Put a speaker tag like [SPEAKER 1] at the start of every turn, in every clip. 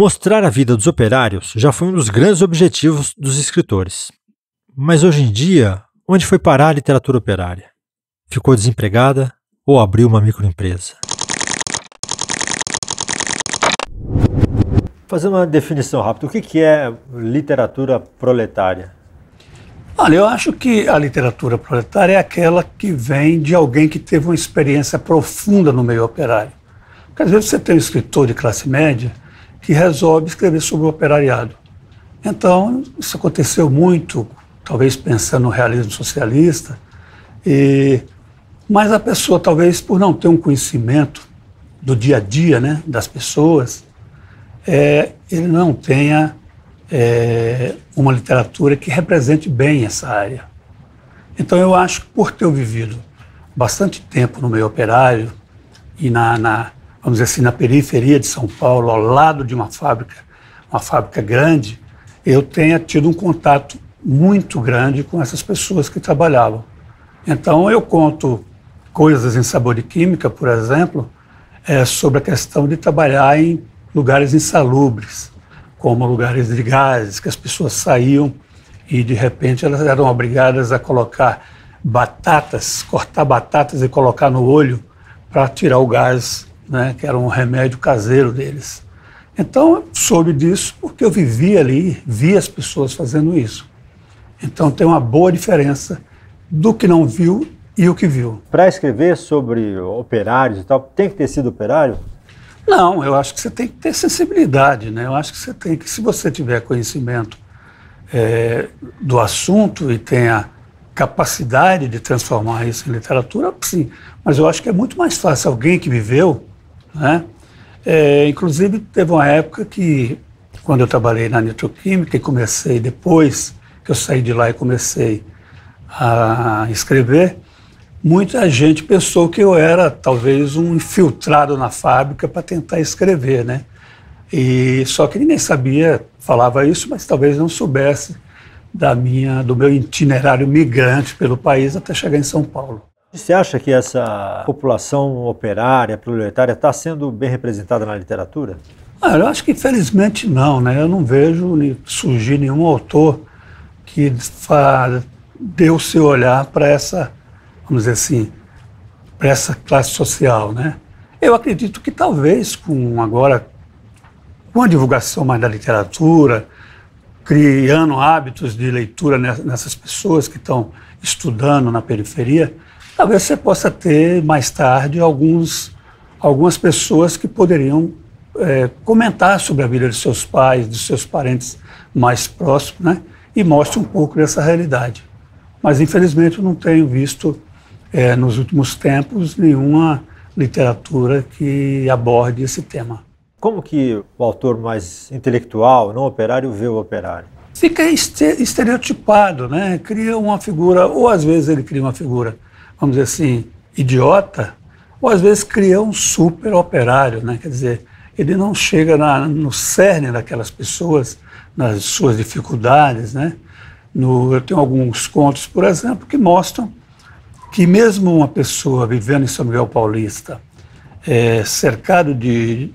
[SPEAKER 1] Mostrar a vida dos operários já foi um dos grandes objetivos dos escritores. Mas hoje em dia, onde foi parar a literatura operária? Ficou desempregada ou abriu uma microempresa? Fazer uma definição rápida, o que é literatura proletária?
[SPEAKER 2] Olha, eu acho que a literatura proletária é aquela que vem de alguém que teve uma experiência profunda no meio operário. Porque às vezes você tem um escritor de classe média que resolve escrever sobre o operariado. Então, isso aconteceu muito, talvez pensando no realismo socialista, mas a pessoa, talvez por não ter um conhecimento do dia a dia, né, das pessoas, ele não tenha uma literatura que represente bem essa área. Então eu acho que por ter vivido bastante tempo no meio operário e vamos dizer assim, na periferia de São Paulo, ao lado de uma fábrica grande, eu tenha tido um contato muito grande com essas pessoas que trabalhavam. Então eu conto coisas em Sabor e Química, por exemplo, sobre a questão de trabalhar em lugares insalubres, como lugares de gases, que as pessoas saíam e de repente elas eram obrigadas a colocar batatas, cortar batatas e colocar no olho para tirar o gás, né, que era um remédio caseiro deles. Então eu soube disso porque eu vivia ali, via as pessoas fazendo isso. Então tem uma boa diferença do que não viu e o que viu.
[SPEAKER 1] Para escrever sobre operários e tal, tem que ter sido operário?
[SPEAKER 2] Não, eu acho que você tem que ter sensibilidade, né? Eu acho que você tem que, se você tiver conhecimento do assunto e tenha capacidade de transformar isso em literatura, sim. Mas eu acho que é muito mais fácil alguém que viveu, né? Inclusive, teve uma época que, quando eu trabalhei na Nitroquímica e comecei, depois que eu saí de lá e comecei a escrever, muita gente pensou que eu era talvez um infiltrado na fábrica para tentar escrever, né? Só que ninguém sabia, falava isso, mas talvez não soubesse do meu itinerário migrante pelo país até chegar em São Paulo.
[SPEAKER 1] Você acha que essa população operária, proletária, está sendo bem representada na literatura?
[SPEAKER 2] Eu acho que infelizmente não, né? Eu não vejo surgir nenhum autor que dê o seu olhar para essa, vamos dizer assim, para essa classe social, né? Eu acredito que talvez com a divulgação mais da literatura, criando hábitos de leitura nessas pessoas que estão estudando na periferia, talvez você possa ter mais tarde algumas pessoas que poderiam comentar sobre a vida de seus pais, dos seus parentes mais próximos, né? E mostre um pouco dessa realidade. Mas infelizmente eu não tenho visto nos últimos tempos nenhuma literatura que aborde esse tema.
[SPEAKER 1] Como que o autor mais intelectual, não operário, vê o operário?
[SPEAKER 2] Fica estereotipado, né? Cria uma figura, ou às vezes ele cria uma figura, vamos dizer assim, idiota, ou às vezes cria um super operário, né? Quer dizer, ele não chega no cerne daquelas pessoas, nas suas dificuldades, né? Eu tenho alguns contos, por exemplo, que mostram que mesmo uma pessoa vivendo em São Miguel Paulista, cercado de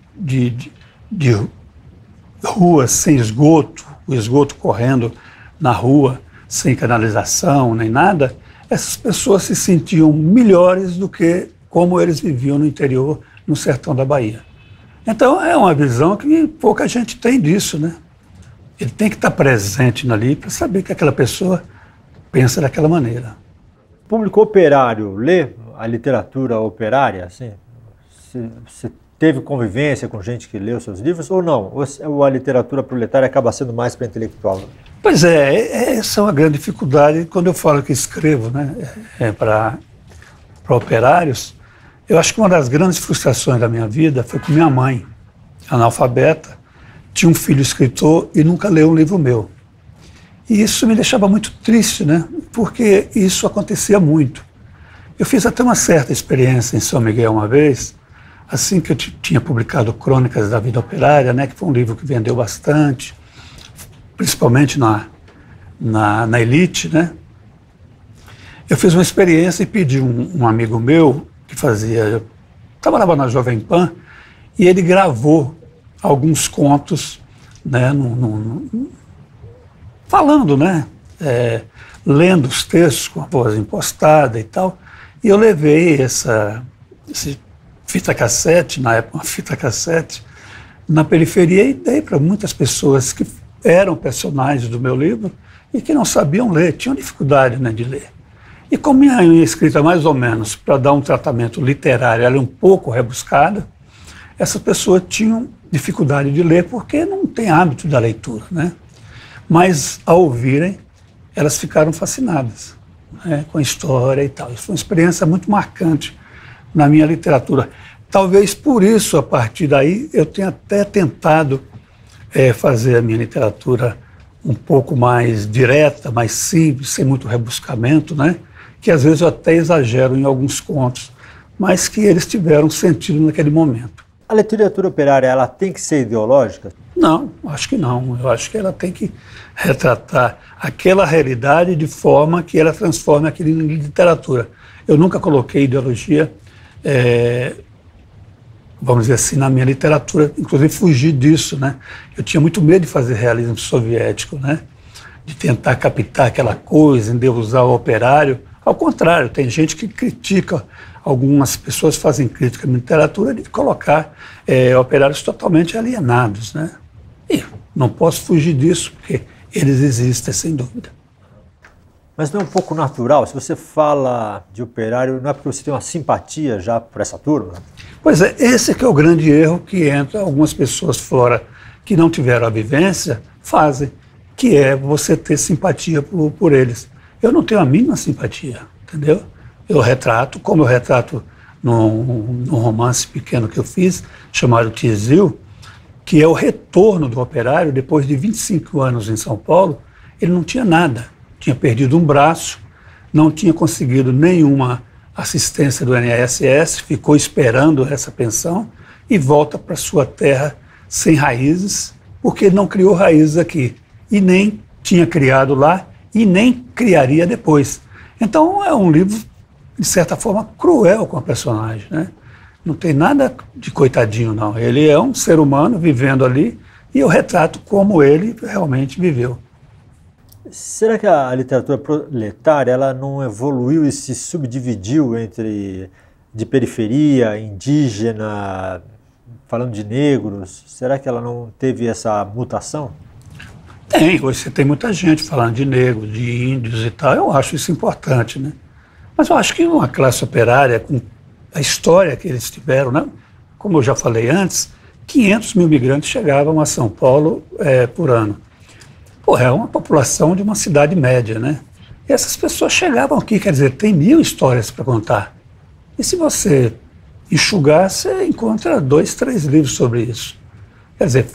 [SPEAKER 2] ruas sem esgoto, o esgoto correndo na rua, sem canalização nem nada, essas pessoas se sentiam melhores do que como eles viviam no interior, no sertão da Bahia. Então é uma visão que pouca gente tem disso, né? Ele tem que estar presente ali para saber que aquela pessoa pensa daquela maneira.
[SPEAKER 1] O público operário lê a literatura operária? Assim, você teve convivência com gente que leu seus livros ou não? Ou a literatura proletária acaba sendo mais para intelectual?
[SPEAKER 2] Pois essa é uma grande dificuldade quando eu falo que escrevo, né, para operários. Eu acho que uma das grandes frustrações da minha vida foi com minha mãe, analfabeta, tinha um filho escritor e nunca leu um livro meu. E isso me deixava muito triste, né? Porque isso acontecia muito. Eu fiz até uma certa experiência em São Miguel uma vez, assim que eu tinha publicado Crônicas da Vida Operária, né? Que foi um livro que vendeu bastante, principalmente na elite, né? Eu fiz uma experiência e pedi um amigo meu que trabalhava na Jovem Pan, e ele gravou alguns contos, né, falando, né, lendo os textos com a voz impostada e tal, e eu levei essa fita cassete, na época uma fita cassete, na periferia e dei para muitas pessoas que eram personagens do meu livro e que não sabiam ler, tinham dificuldade, né, de ler. E como minha escrita, mais ou menos, para dar um tratamento literário, ela é um pouco rebuscada, essas pessoas tinham dificuldade de ler porque não tem hábito da leitura, né? Mas, ao ouvirem, elas ficaram fascinadas, né, com a história e tal. Isso foi uma experiência muito marcante na minha literatura. Talvez por isso, a partir daí, eu tenha até tentado fazer a minha literatura um pouco mais direta, mais simples, sem muito rebuscamento, né? Que às vezes eu até exagero em alguns contos, mas que eles tiveram sentido naquele momento.
[SPEAKER 1] A literatura operária, ela tem que ser ideológica?
[SPEAKER 2] Não, acho que não. Eu acho que ela tem que retratar aquela realidade de forma que ela transforme aquilo em literatura. Eu nunca coloquei ideologia, vamos dizer assim, na minha literatura, inclusive fugi disso, né? Eu tinha muito medo de fazer realismo soviético, né? De tentar captar aquela coisa, endeusar o operário. Ao contrário, tem gente que critica, algumas pessoas fazem crítica à literatura de colocar operários totalmente alienados, né? E não posso fugir disso, porque eles existem, sem dúvida.
[SPEAKER 1] Mas não é um pouco natural? Se você fala de operário, não é porque você tem uma simpatia já por essa turma?
[SPEAKER 2] Pois é, esse que é o grande erro que entra algumas pessoas fora que não tiveram a vivência, fazem, que é você ter simpatia por eles. Eu não tenho a mínima simpatia, entendeu? Eu retrato, como eu retrato num romance pequeno que eu fiz, chamado Tizil, que é o retorno do operário depois de 25 anos em São Paulo. Ele não tinha nada, tinha perdido um braço, não tinha conseguido nenhuma assistência do INSS, ficou esperando essa pensão e volta para sua terra sem raízes, porque ele não criou raízes aqui e nem tinha criado lá e nem criaria depois. Então é um livro, de certa forma, cruel com a personagem, né? Não tem nada de coitadinho, não. Ele é um ser humano vivendo ali e eu retrato como ele realmente viveu.
[SPEAKER 1] Será que a literatura proletária ela não evoluiu e se subdividiu entre de periferia, indígena, falando de negros? Será que ela não teve essa mutação?
[SPEAKER 2] Tem, hoje você tem muita gente falando de negros, de índios e tal. Eu acho isso importante, né? Mas eu acho que uma classe operária, com a história que eles tiveram, né? Como eu já falei antes, 500 mil migrantes chegavam a São Paulo por ano. Pô, é uma população de uma cidade média, né? E essas pessoas chegavam aqui, quer dizer, tem 1000 histórias para contar. E se você enxugar, você encontra 2, 3 livros sobre isso. Quer dizer,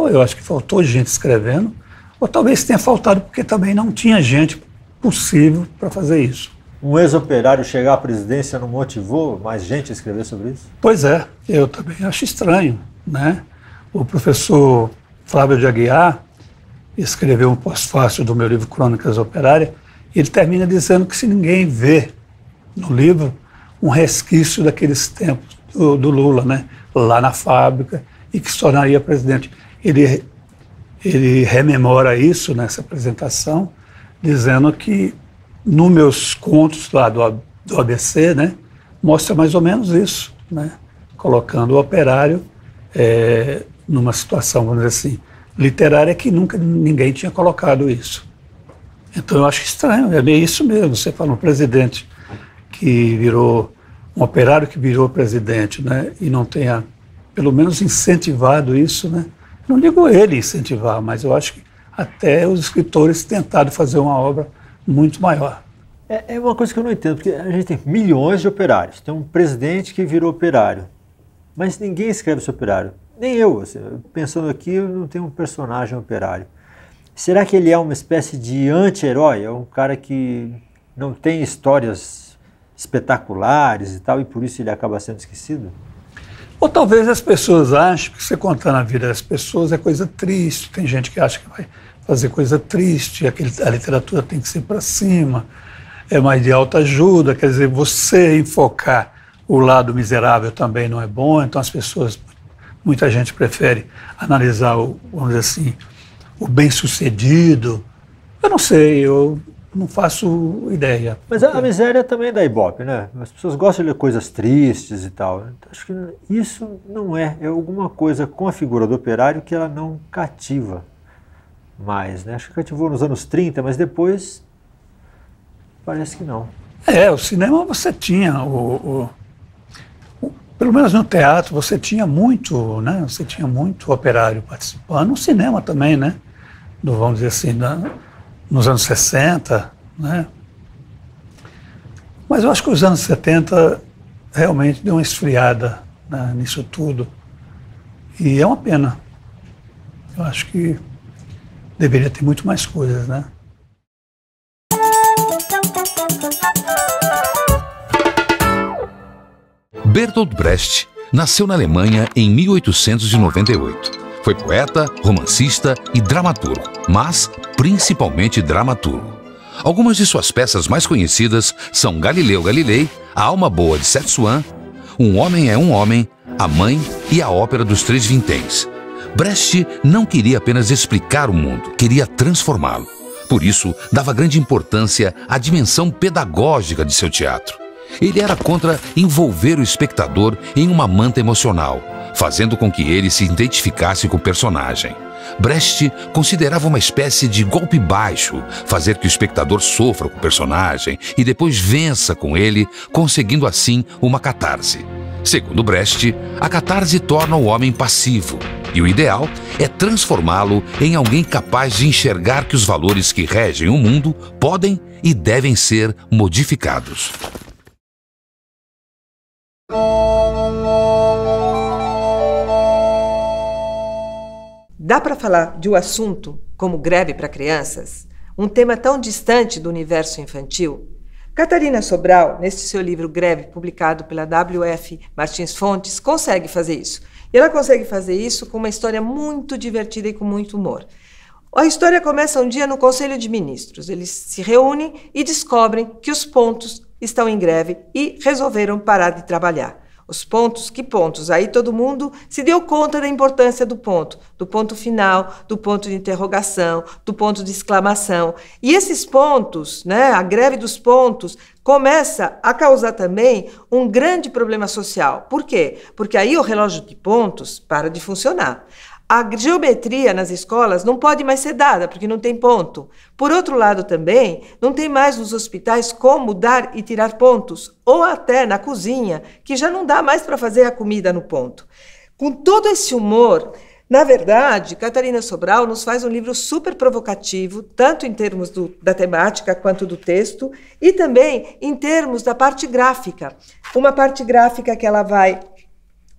[SPEAKER 2] eu acho que faltou gente escrevendo, ou talvez tenha faltado porque também não tinha gente possível para fazer isso.
[SPEAKER 1] Um ex-operário chegar à presidência não motivou mais gente a escrever sobre isso?
[SPEAKER 2] Pois é, eu também acho estranho, né? O professor Flávio de Aguiar escreveu um pós-fácil do meu livro Crônicas Operárias, e ele termina dizendo que se ninguém vê no livro um resquício daqueles tempos do Lula, né? Lá na fábrica, e que se tornaria presidente. Ele rememora isso nessa apresentação, dizendo que nos meus contos lá do ABC, né, mostra mais ou menos isso, né, colocando o operário numa situação, vamos dizer assim, literária que nunca ninguém tinha colocado isso. Então eu acho estranho, é meio isso mesmo, você fala um presidente que virou, um operário que virou presidente, né, e não tenha pelo menos incentivado isso, né. Não digo ele incentivar, mas eu acho que até os escritores tentaram fazer uma obra muito maior.
[SPEAKER 1] É uma coisa que eu não entendo, porque a gente tem milhões de operários, tem um presidente que virou operário, mas ninguém escreve esse operário, nem eu. Assim, pensando aqui, eu não tenho um personagem operário. Será que ele é uma espécie de anti-herói? É um cara que não tem histórias espetaculares e tal, e por isso ele acaba sendo esquecido?
[SPEAKER 2] Ou talvez as pessoas achem que você contar na vida das pessoas é coisa triste. Tem gente que acha que vai fazer coisa triste, a literatura tem que ser para cima, é mais de alta ajuda, quer dizer, você enfocar o lado miserável também não é bom, então as pessoas Muita gente prefere analisar, vamos dizer assim, o bem-sucedido. Eu não sei, eu não faço ideia.
[SPEAKER 1] Mas a miséria também é da Ibope, né? As pessoas gostam de ler coisas tristes e tal. Então, acho que isso não é alguma coisa com a figura do operário que ela não cativa mais, né? Acho que cativou nos anos 30, mas depois parece que não.
[SPEAKER 2] O cinema você tinha, pelo menos no teatro, você tinha muito, né? Você tinha muito operário participando. No cinema também, né? Vamos dizer assim, nos anos 60, né? Mas eu acho que os anos 70 realmente deu uma esfriada, né, nisso tudo. E é uma pena. Eu acho que deveria ter muito mais coisas, né?
[SPEAKER 3] Bertolt Brecht nasceu na Alemanha em 1898. Foi poeta, romancista e dramaturgo, mas principalmente dramaturgo. Algumas de suas peças mais conhecidas são Galileu Galilei, A Alma Boa de Sete-Swan, Um Homem é um Homem, A Mãe e A Ópera dos Três Vinténs. Brecht não queria apenas explicar o mundo, queria transformá-lo. Por isso, dava grande importância à dimensão pedagógica de seu teatro. Ele era contra envolver o espectador em uma manta emocional, fazendo com que ele se identificasse com o personagem. Brecht considerava uma espécie de golpe baixo, fazer que o espectador sofra com o personagem e depois vença com ele, conseguindo assim uma catarse. Segundo Brecht, a catarse torna o homem passivo, e o ideal é transformá-lo em alguém capaz de enxergar que os valores que regem o mundo podem e devem ser modificados.
[SPEAKER 4] Dá para falar de um assunto como greve para crianças, um tema tão distante do universo infantil? Catarina Sobral, neste seu livro Greve, publicado pela W.F. Martins Fontes, consegue fazer isso. E ela consegue fazer isso com uma história muito divertida e com muito humor. A história começa um dia no Conselho de Ministros. Eles se reúnem e descobrem que os pontos estão em greve e resolveram parar de trabalhar. Os pontos, que pontos? Aí todo mundo se deu conta da importância do ponto final, do ponto de interrogação, do ponto de exclamação. E esses pontos, né, a greve dos pontos, começa a causar também um grande problema social. Por quê? Porque aí o relógio de pontos para de funcionar. A geometria nas escolas não pode mais ser dada, porque não tem ponto. Por outro lado também, não tem mais nos hospitais como dar e tirar pontos, ou até na cozinha, que já não dá mais para fazer a comida no ponto. Com todo esse humor, na verdade, Catarina Sobral nos faz um livro super provocativo, tanto em termos da temática quanto do texto, e também em termos da parte gráfica. Uma parte gráfica que ela vai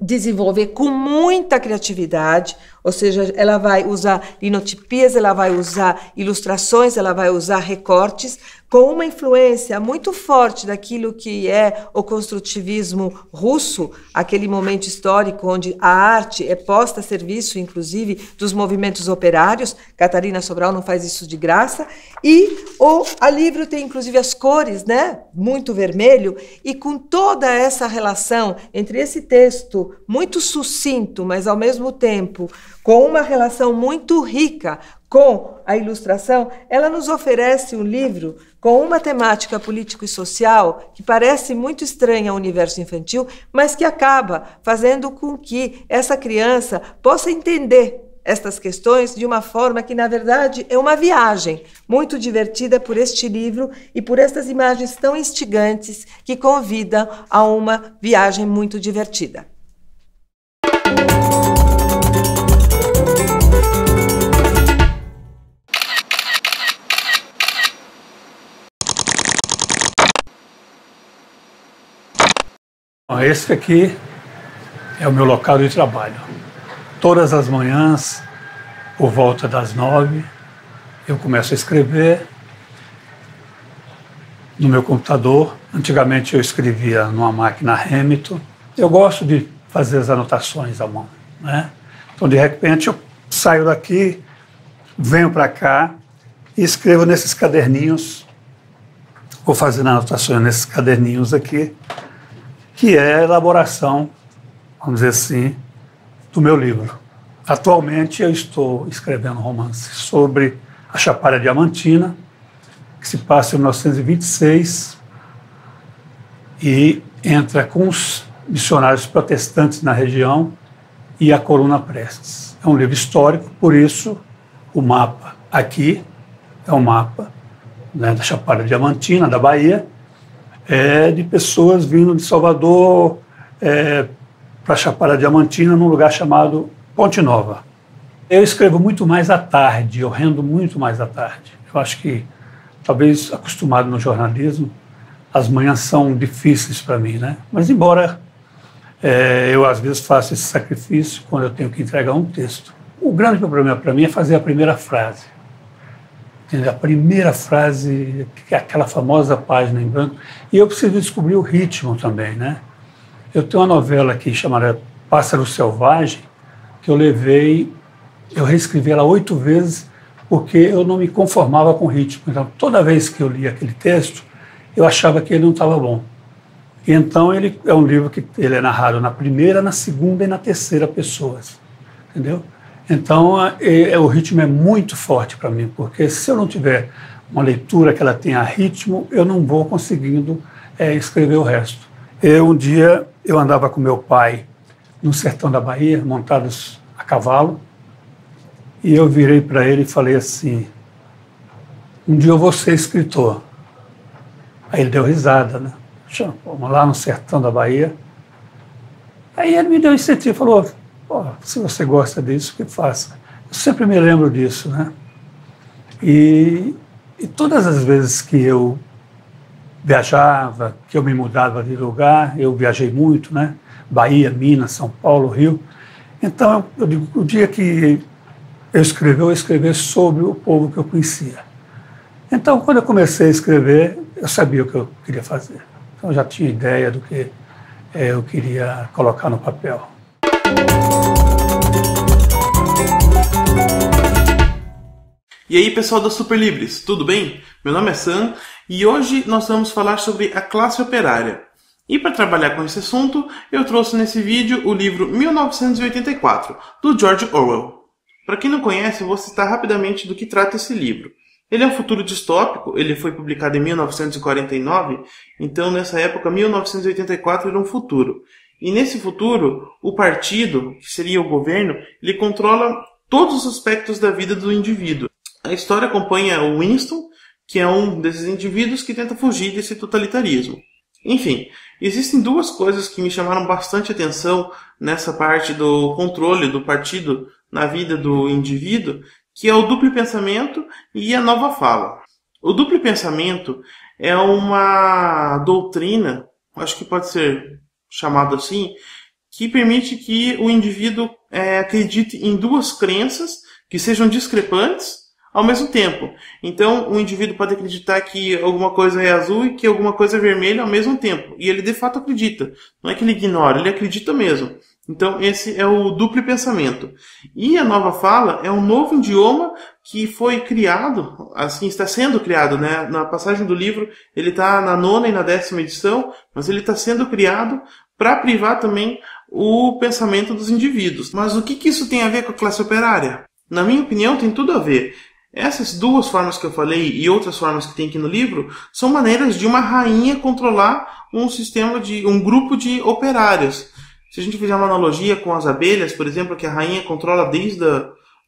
[SPEAKER 4] desenvolver com muita criatividade, ou seja, ela vai usar linotipias, ela vai usar ilustrações, ela vai usar recortes, com uma influência muito forte daquilo que é o construtivismo russo, aquele momento histórico onde a arte é posta a serviço, inclusive, dos movimentos operários. Catarina Sobral não faz isso de graça. E o livro tem, inclusive, as cores, né? Muito vermelho, e com toda essa relação entre esse texto muito sucinto, mas, ao mesmo tempo, com uma relação muito rica com a ilustração, ela nos oferece um livro com uma temática político e social que parece muito estranha ao universo infantil, mas que acaba fazendo com que essa criança possa entender estas questões de uma forma que, na verdade, é uma viagem muito divertida por este livro e por estas imagens tão instigantes que convidam a uma viagem muito divertida.
[SPEAKER 2] Esse aqui é o meu local de trabalho. Todas as manhãs, por volta das 9, eu começo a escrever no meu computador. Antigamente eu escrevia numa máquina Hamilton. Eu gosto de fazer as anotações à mão, né? Então, de repente, eu saio daqui, venho para cá e escrevo nesses caderninhos. Vou fazendo anotações nesses caderninhos aqui, que é a elaboração, vamos dizer assim, do meu livro. Atualmente eu estou escrevendo um romance sobre a Chapada Diamantina, que se passa em 1926 e entra com os missionários protestantes na região e a Coluna Prestes. É um livro histórico, por isso o mapa aqui é um mapa, né, da Chapada Diamantina, da Bahia, de pessoas vindo de Salvador para a Chapada Diamantina, num lugar chamado Ponte Nova. Eu escrevo muito mais à tarde, eu rendo muito mais à tarde. Eu acho que, talvez acostumado no jornalismo, as manhãs são difíceis para mim, né? Mas embora eu às vezes faça esse sacrifício quando eu tenho que entregar um texto. O grande problema para mim é fazer a primeira frase. Entendeu? A primeira frase, que é aquela famosa página em branco. E eu preciso descobrir o ritmo também, né? Eu tenho uma novela aqui chamada Pássaro Selvagem, que eu reescrevi ela 8 vezes, porque eu não me conformava com o ritmo. Então, toda vez que eu lia aquele texto, eu achava que ele não estava bom. E então, ele é um livro que ele é narrado na primeira, na segunda e na terceira pessoas. Entendeu? Então, o ritmo é muito forte para mim, porque se eu não tiver uma leitura que ela tenha ritmo, eu não vou conseguindo escrever o resto. Um dia, eu andava com meu pai no sertão da Bahia, montados a cavalo, e eu virei para ele e falei assim: um dia eu vou ser escritor. Aí ele deu risada, né? Vamos lá no sertão da Bahia. Aí ele me deu um incentivo, falou: pô, se você gosta disso, que faça. Eu sempre me lembro disso, né? E todas as vezes que eu viajava, que eu me mudava de lugar, eu viajei muito, né? Bahia, Minas, São Paulo, Rio. Então, eu digo, o dia que eu escrevi sobre o povo que eu conhecia. Então, quando eu comecei a escrever, eu sabia o que eu queria fazer. Então, eu já tinha ideia do que eu queria colocar no papel.
[SPEAKER 5] E aí, pessoal da Super Libres, tudo bem? Meu nome é Sam e hoje nós vamos falar sobre a classe operária. E para trabalhar com esse assunto, eu trouxe nesse vídeo o livro 1984, do George Orwell. Para quem não conhece, eu vou citar rapidamente do que trata esse livro. Ele é um futuro distópico, ele foi publicado em 1949, então nessa época, 1984 era um futuro. E nesse futuro, o partido, que seria o governo, ele controla todos os aspectos da vida do indivíduo. A história acompanha o Winston, que é um desses indivíduos que tenta fugir desse totalitarismo. Enfim, existem duas coisas que me chamaram bastante atenção nessa parte do controle do partido na vida do indivíduo, que é o duplo pensamento e a nova fala. O duplo pensamento é uma doutrina, acho que pode ser chamado assim, que permite que o indivíduo acredite em duas crenças que sejam discrepantes ao mesmo tempo. Então, o indivíduo pode acreditar que alguma coisa é azul e que alguma coisa é vermelha ao mesmo tempo. E ele de fato acredita. Não é que ele ignora, ele acredita mesmo. Então, esse é o duplo pensamento. E a nova fala é um novo idioma que foi criado, assim, está sendo criado, né? Na passagem do livro, ele está na 9ª e na 10ª edição, mas ele está sendo criado para privar também o pensamento dos indivíduos. Mas o que isso tem a ver com a classe operária? Na minha opinião, tem tudo a ver. Essas duas formas que eu falei e outras formas que tem aqui no livro são maneiras de uma rainha controlar um grupo de operários. Se a gente fizer uma analogia com as abelhas, por exemplo, que a rainha controla desde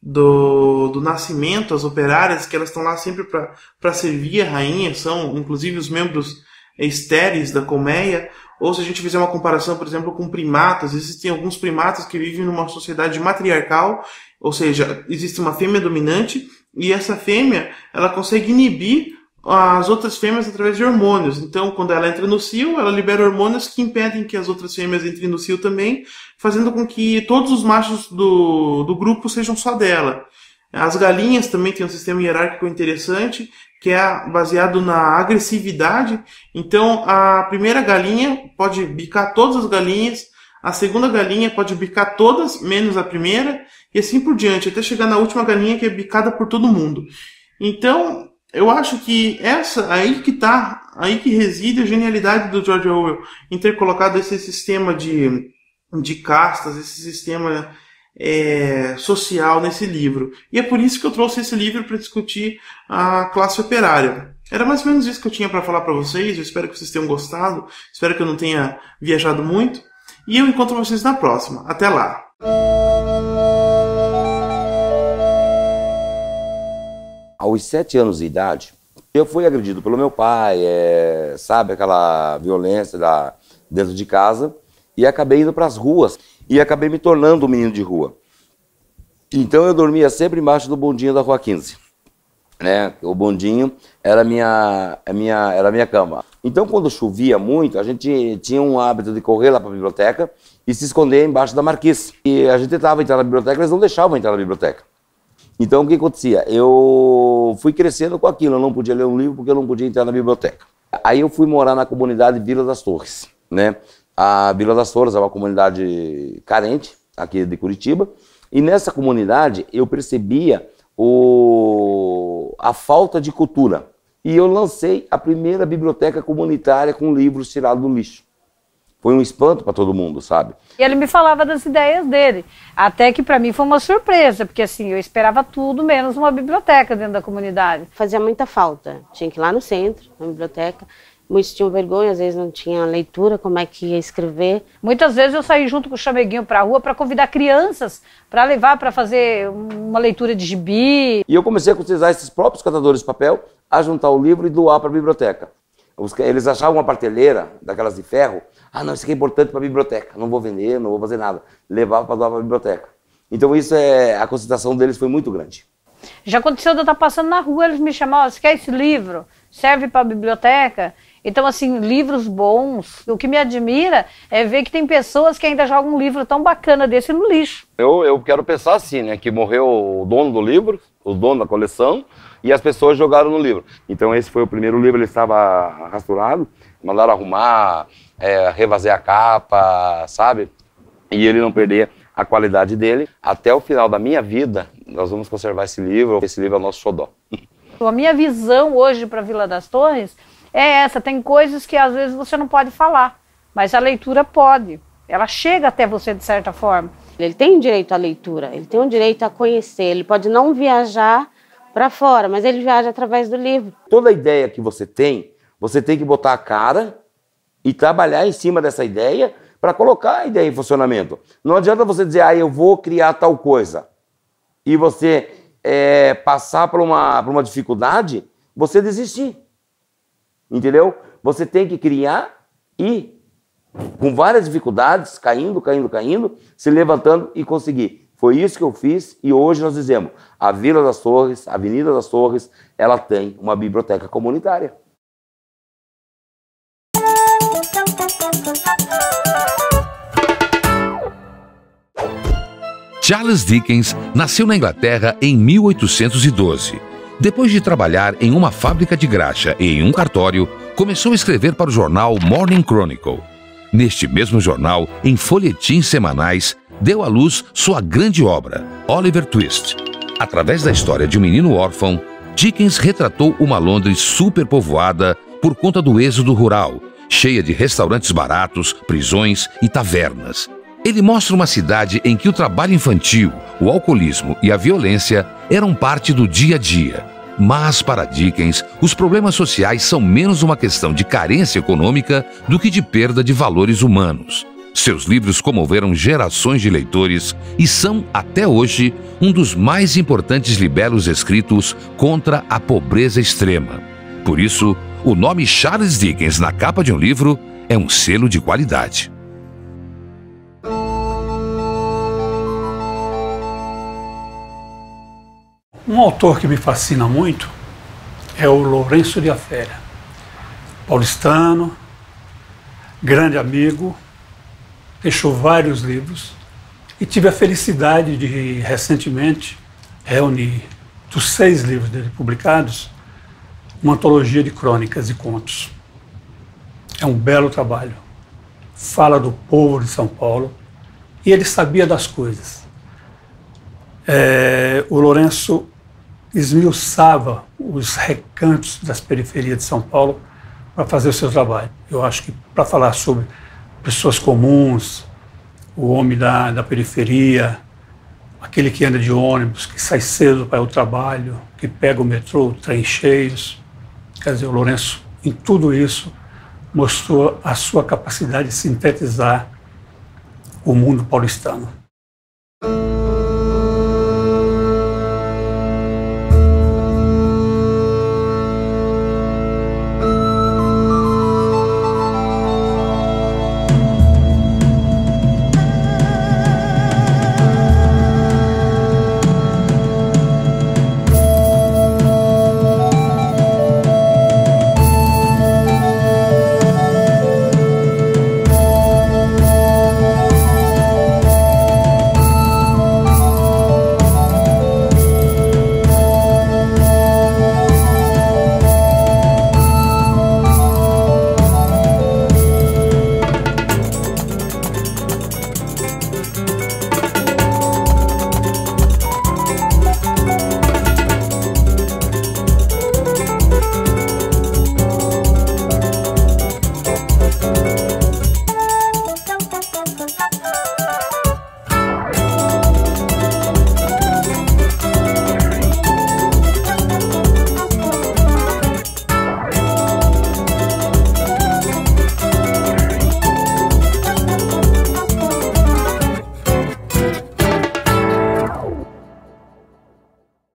[SPEAKER 5] do nascimento as operárias, que elas estão lá sempre para servir a rainha, são inclusive os membros estéreis da colmeia. Ou se a gente fizer uma comparação, por exemplo, com primatas, existem alguns primatas que vivem numa sociedade matriarcal, ou seja, existe uma fêmea dominante, e essa fêmea, ela consegue inibir as outras fêmeas através de hormônios. Então, quando ela entra no cio, ela libera hormônios que impedem que as outras fêmeas entrem no cio também, fazendo com que todos os machos do grupo sejam só dela. As galinhas também têm um sistema hierárquico interessante, que é baseado na agressividade. Então, a primeira galinha pode bicar todas as galinhas, a segunda galinha pode bicar todas, menos a primeira, e assim por diante, até chegar na última galinha que é bicada por todo mundo. Então, eu acho que aí que reside a genialidade do George Orwell, em ter colocado esse sistema de castas, esse sistema social nesse livro. E é por isso que eu trouxe esse livro para discutir a classe operária. Era mais ou menos isso que eu tinha para falar para vocês. Eu espero que vocês tenham gostado. Espero que eu não tenha viajado muito. E eu encontro vocês na próxima. Até lá!
[SPEAKER 6] Aos 7 anos de idade, eu fui agredido pelo meu pai, sabe, aquela violência dentro de casa, e acabei indo para as ruas, e acabei me tornando um menino de rua. Então eu dormia sempre embaixo do bondinho da Rua 15, né? O bondinho era a minha cama. Então quando chovia muito, a gente tinha um hábito de correr lá para a biblioteca e se esconder embaixo da marquise. E a gente tentava entrar na biblioteca, eles não deixavam entrar na biblioteca. Então, o que acontecia? Eu fui crescendo com aquilo, eu não podia ler um livro porque eu não podia entrar na biblioteca. Aí eu fui morar na comunidade Vila das Torres, né? A Vila das Torres é uma comunidade carente, aqui de Curitiba, e nessa comunidade eu percebia a falta de cultura. E eu lancei a primeira biblioteca comunitária com livros tirados do lixo. Foi um espanto para todo mundo, sabe?
[SPEAKER 7] E ele me falava das ideias dele, até que para mim foi uma surpresa, porque assim, eu esperava tudo menos uma biblioteca dentro da comunidade.
[SPEAKER 8] Fazia muita falta, tinha que ir lá no centro, na biblioteca, muitos tinham vergonha, às vezes não tinha leitura, como é que ia escrever.
[SPEAKER 7] Muitas vezes eu saí junto com o chameguinho para a rua para convidar crianças para levar para fazer uma leitura de gibi.
[SPEAKER 6] E eu comecei a utilizar esses próprios catadores de papel a juntar o livro e doar para a biblioteca. Eles achavam uma prateleira daquelas de ferro. Ah, não, isso aqui é importante para a biblioteca. Não vou vender, não vou fazer nada. Levava para doar para a biblioteca. Então isso a concentração deles foi muito grande.
[SPEAKER 7] Já aconteceu de eu estar passando na rua, eles me chamavam, você quer esse livro? Serve para a biblioteca? Então, assim, livros bons. O que me admira é ver que tem pessoas que ainda jogam um livro tão bacana desse no lixo.
[SPEAKER 6] Eu quero pensar assim, né? Que morreu o dono do livro, o dono da coleção, e as pessoas jogaram no livro. Então esse foi o primeiro livro, ele estava rasturado, mandaram arrumar, refazer a capa, sabe? E ele não perder a qualidade dele. Até o final da minha vida, nós vamos conservar esse livro é o nosso xodó.
[SPEAKER 7] A minha visão hoje para a Vila das Torres é essa, tem coisas que às vezes você não pode falar, mas a leitura pode, ela chega até você de certa forma.
[SPEAKER 8] Ele tem direito à leitura, ele tem um direito a conhecer, ele pode não viajar para fora, mas ele viaja através do livro.
[SPEAKER 6] Toda ideia que você tem que botar a cara e trabalhar em cima dessa ideia para colocar a ideia em funcionamento. Não adianta você dizer, eu vou criar tal coisa, e você passar por uma dificuldade, você desistir. Entendeu? Você tem que criar e, com várias dificuldades, caindo, se levantando e conseguir. Foi isso que eu fiz e hoje nós dizemos, a Vila das Torres, a Avenida das Torres, ela tem uma biblioteca comunitária.
[SPEAKER 3] Charles Dickens nasceu na Inglaterra em 1812. Depois de trabalhar em uma fábrica de graxa e em um cartório, começou a escrever para o jornal Morning Chronicle. Neste mesmo jornal, em folhetins semanais, deu à luz sua grande obra, Oliver Twist. Através da história de um menino órfão, Dickens retratou uma Londres superpovoada por conta do êxodo rural, cheia de restaurantes baratos, prisões e tavernas. Ele mostra uma cidade em que o trabalho infantil, o alcoolismo e a violência eram parte do dia a dia. Mas, para Dickens, os problemas sociais são menos uma questão de carência econômica do que de perda de valores humanos. Seus livros comoveram gerações de leitores e são, até hoje, um dos mais importantes libelos escritos contra a pobreza extrema. Por isso, o nome Charles Dickens na capa de um livro é um selo de qualidade.
[SPEAKER 2] Um autor que me fascina muito é o Lourenço de Aféria, paulistano, grande amigo, deixou vários livros e tive a felicidade de, recentemente, reunir dos 6 livros dele publicados, uma antologia de crônicas e contos. É um belo trabalho, fala do povo de São Paulo e ele sabia das coisas. O Lourenço esmiuçava os recantos das periferias de São Paulo para fazer o seu trabalho. Eu acho que para falar sobre pessoas comuns, o homem da periferia, aquele que anda de ônibus, que sai cedo para o trabalho, que pega o metrô, o trem cheios. Quer dizer, o Lourenço, em tudo isso, mostrou a sua capacidade de sintetizar o mundo paulistano.